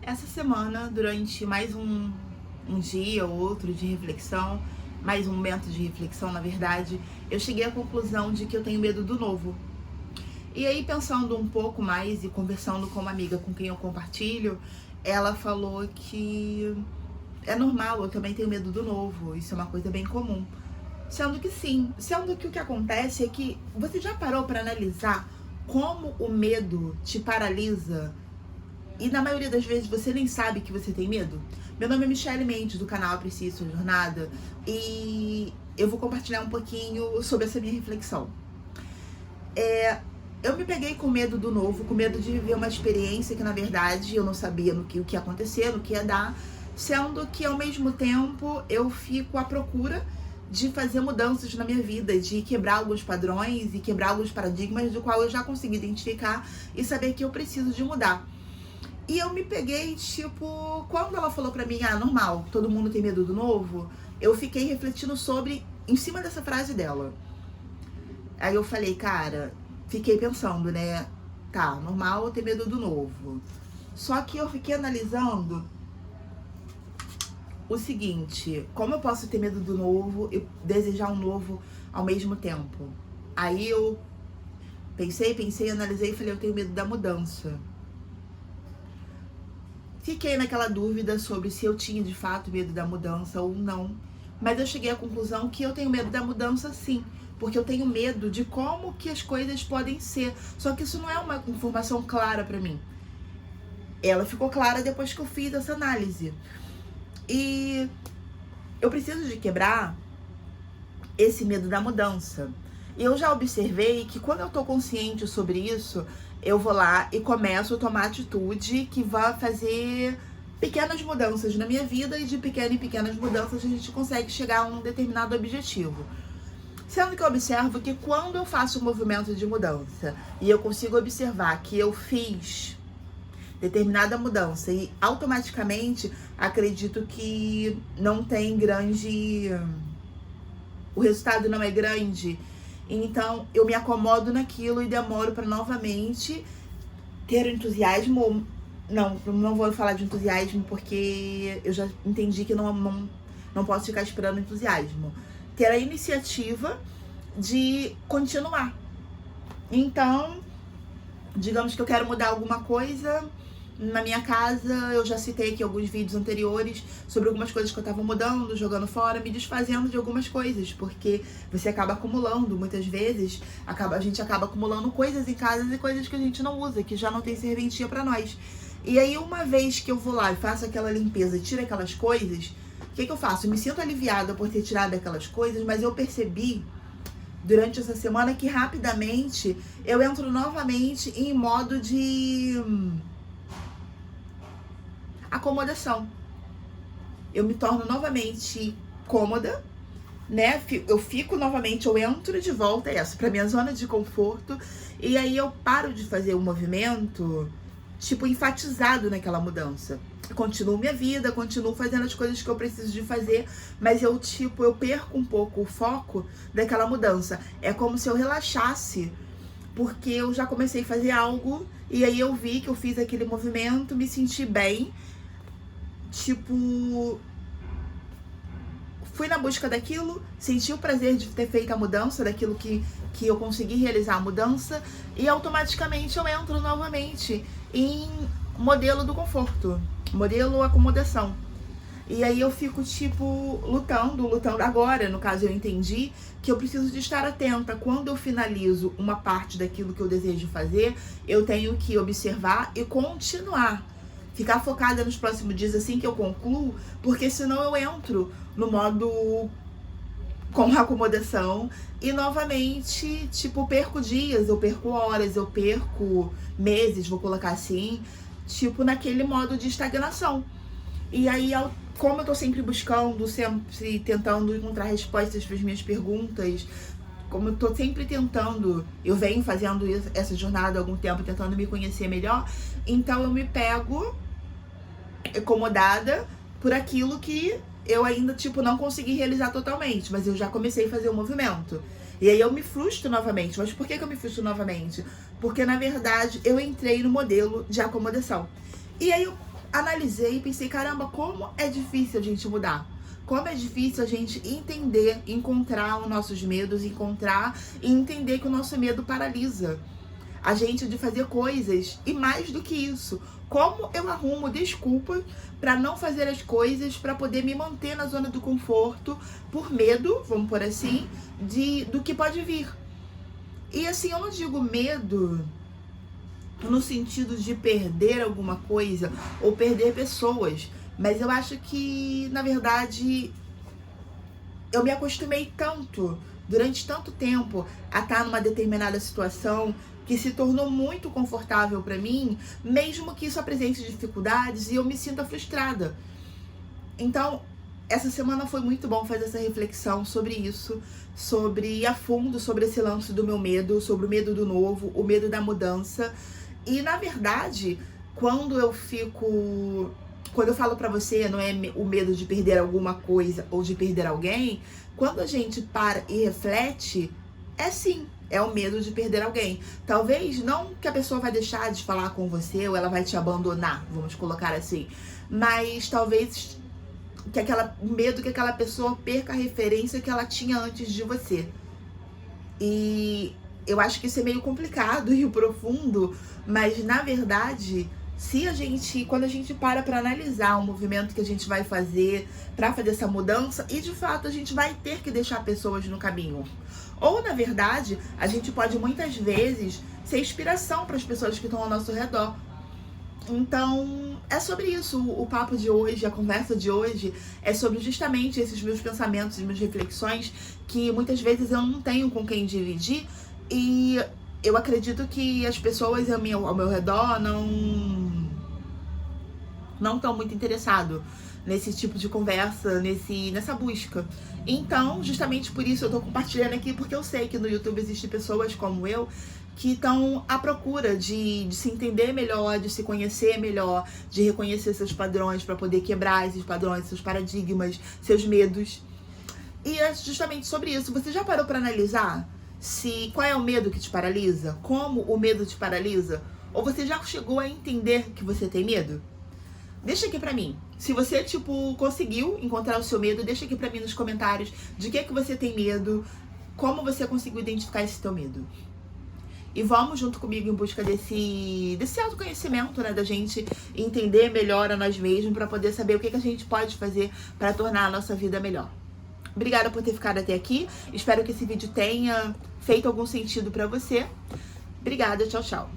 Essa semana, durante mais um dia ou outro de reflexão, mais um momento de reflexão, na verdade, eu cheguei à conclusão de que eu tenho medo do novo. E aí, pensando um pouco mais e conversando com uma amiga com quem eu compartilho, ela falou que é normal, eu também tenho medo do novo, isso é uma coisa bem comum. Sendo que sim, sendo que o que acontece é que você já parou para analisar como o medo te paralisa? E na maioria das vezes você nem sabe que você tem medo. Meu nome é Michelle Mendes, do canal Aprecie Sua Jornada, e eu vou compartilhar um pouquinho sobre essa minha reflexão. Eu me peguei com medo do novo, com medo de viver uma experiência que na verdade eu não sabia o que ia acontecer, no que ia dar, sendo que ao mesmo tempo eu fico à procura de fazer mudanças na minha vida, de quebrar alguns padrões e quebrar alguns paradigmas do qual eu já consegui identificar e saber que eu preciso de mudar. E eu me peguei, tipo, quando ela falou pra mim, normal, todo mundo tem medo do novo, eu fiquei refletindo em cima dessa frase dela. Aí eu falei, cara, fiquei pensando, né, tá, normal ter medo do novo. Só que eu fiquei analisando o seguinte, como eu posso ter medo do novo e desejar um novo ao mesmo tempo? Aí eu pensei, analisei e falei, eu tenho medo da mudança. Fiquei naquela dúvida sobre se eu tinha de fato medo da mudança ou não. Mas eu cheguei à conclusão que eu tenho medo da mudança sim. Porque eu tenho medo de como que as coisas podem ser. Só que isso não é uma informação clara pra mim. Ela ficou clara depois que eu fiz essa análise. E eu preciso de quebrar esse medo da mudança. Eu já observei que quando eu tô consciente sobre isso, eu vou lá e começo a tomar atitude que vai fazer pequenas mudanças na minha vida, e de pequenas mudanças a gente consegue chegar a um determinado objetivo. Sendo que eu observo que quando eu faço um movimento de mudança e eu consigo observar que eu fiz determinada mudança e automaticamente acredito que não tem grande... o resultado não é grande, então eu me acomodo naquilo e demoro para novamente ter entusiasmo. Não vou falar de entusiasmo porque eu já entendi que não posso ficar esperando entusiasmo. Ter a iniciativa de continuar. Então, digamos que eu quero mudar alguma coisa na minha casa. Eu já citei aqui alguns vídeos anteriores sobre algumas coisas que eu tava mudando, jogando fora, me desfazendo de algumas coisas, porque você acaba acumulando, muitas vezes, a gente acaba acumulando coisas em casa e coisas que a gente não usa, que já não tem serventia pra nós. E aí, uma vez que eu vou lá e faço aquela limpeza e tiro aquelas coisas, o que eu faço? Eu me sinto aliviada por ter tirado aquelas coisas, mas eu percebi durante essa semana que rapidamente eu entro novamente em modo de acomodação. Eu me torno novamente cômoda, né? Eu fico novamente, eu entro de volta pra minha zona de conforto, e aí eu paro de fazer o movimento, tipo, enfatizado naquela mudança. Eu continuo minha vida, continuo fazendo as coisas que eu preciso de fazer, mas eu perco um pouco o foco daquela mudança. É como se eu relaxasse, porque eu já comecei a fazer algo, e aí eu vi que eu fiz aquele movimento, me senti bem, tipo, fui na busca daquilo, senti o prazer de ter feito a mudança, daquilo que eu consegui realizar a mudança, e automaticamente eu entro novamente em modelo do conforto, modelo acomodação. E aí eu fico, tipo, lutando agora. No caso, eu entendi que eu preciso de estar atenta. Quando eu finalizo uma parte daquilo que eu desejo fazer, eu tenho que observar e continuar. Ficar focada nos próximos dias assim que eu concluo, porque senão eu entro no modo com acomodação e novamente, tipo, perco dias, eu perco horas, eu perco meses, vou colocar assim, tipo, naquele modo de estagnação. E aí, como eu tô sempre buscando, sempre tentando encontrar respostas para as minhas perguntas, como eu tô sempre tentando, eu venho fazendo essa jornada há algum tempo, tentando me conhecer melhor, então eu me pego acomodada por aquilo que eu ainda, tipo, não consegui realizar totalmente, mas eu já comecei a fazer o movimento. E aí eu me frustro novamente. Mas por que eu me frustro novamente? Porque, na verdade, eu entrei no modelo de acomodação. E aí eu analisei e pensei, caramba, como é difícil a gente mudar. Como é difícil a gente entender, encontrar os nossos medos, encontrar e entender que o nosso medo paralisa a gente de fazer coisas. E mais do que isso, como eu arrumo desculpas para não fazer as coisas, para poder me manter na zona do conforto, por medo, vamos por assim, do que pode vir. E assim, eu não digo medo no sentido de perder alguma coisa ou perder pessoas, mas eu acho que, na verdade, eu me acostumei tanto, durante tanto tempo, a estar numa determinada situação que se tornou muito confortável para mim, mesmo que isso apresente dificuldades e eu me sinta frustrada. Então, essa semana foi muito bom fazer essa reflexão sobre isso, sobre ir a fundo sobre esse lance do meu medo, sobre o medo do novo, o medo da mudança. E, na verdade, quando eu falo pra você, não é o medo de perder alguma coisa ou de perder alguém, quando a gente para e reflete, é sim, é o medo de perder alguém. Talvez não que a pessoa vai deixar de falar com você ou ela vai te abandonar, vamos colocar assim, mas talvez que o medo que aquela pessoa perca a referência que ela tinha antes de você. E eu acho que isso é meio complicado e profundo, mas na verdade, quando a gente para analisar o movimento que a gente vai fazer para fazer essa mudança, e de fato a gente vai ter que deixar pessoas no caminho. Ou, na verdade, a gente pode muitas vezes ser inspiração para as pessoas que estão ao nosso redor. Então, é sobre isso o papo de hoje, a conversa de hoje é sobre justamente esses meus pensamentos, minhas reflexões, que muitas vezes eu não tenho com quem dividir, e eu acredito que as pessoas ao meu redor não estão muito interessadas nesse tipo de conversa, nessa busca. Então, justamente por isso eu tô compartilhando aqui, porque eu sei que no YouTube existem pessoas como eu que estão à procura de se entender melhor, de se conhecer melhor, de reconhecer seus padrões para poder quebrar esses padrões, seus paradigmas, seus medos. E é justamente sobre isso. Você já parou para analisar qual é o medo que te paralisa? Como o medo te paralisa? Ou você já chegou a entender que você tem medo? Deixa aqui pra mim. Se você, conseguiu encontrar o seu medo, deixa aqui pra mim nos comentários de que você tem medo, como você conseguiu identificar esse teu medo. E vamos junto comigo em busca desse autoconhecimento, né? Da gente entender melhor a nós mesmos para poder saber o que a gente pode fazer para tornar a nossa vida melhor. Obrigada por ter ficado até aqui. Espero que esse vídeo tenha feito algum sentido para você. Obrigada, tchau, tchau.